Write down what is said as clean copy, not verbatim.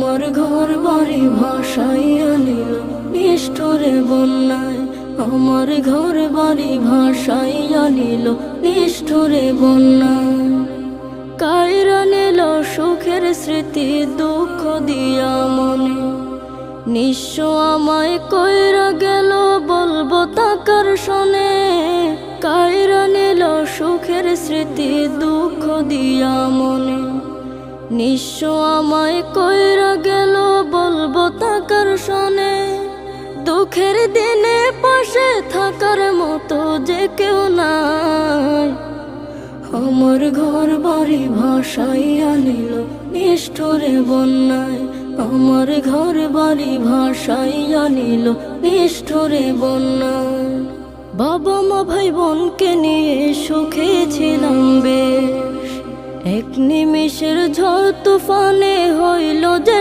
আমার ঘর বাড়ি ভাসাইয়া নিল নিষ্ঠুরে বন্যায়, আমার ঘর বাড়ি ভাসাইয়া নিল নিষ্ঠুরে বন্যায়। কাইরা নিল সুখের স্মৃতি দুঃখ দিয়া মনে, নিঃস্ব আমায় কইরা গেল বলবো তাকার শোনে। কাইরা নিল সুখের স্মৃতি দুঃখ দিয়া মনে, নিঃস্ব আমায় কইরা গেল বলবো তাকার শোনে। দুঃখের দিনে পাশে থাকার মতো যে কেউ নাই, আমার ঘর বাড়ি ভাসাইয়া নিল নিষ্ঠুরে বন্যায়, আমার ঘর বাড়ি ভাসাইয়া নিল নিষ্ঠুরে বন্যায়। বাবা মা ভাই বোনকে নিয়ে সুখে ছিলাম বেশ, এক নিমিষের ঝড় তুফানে হইল যে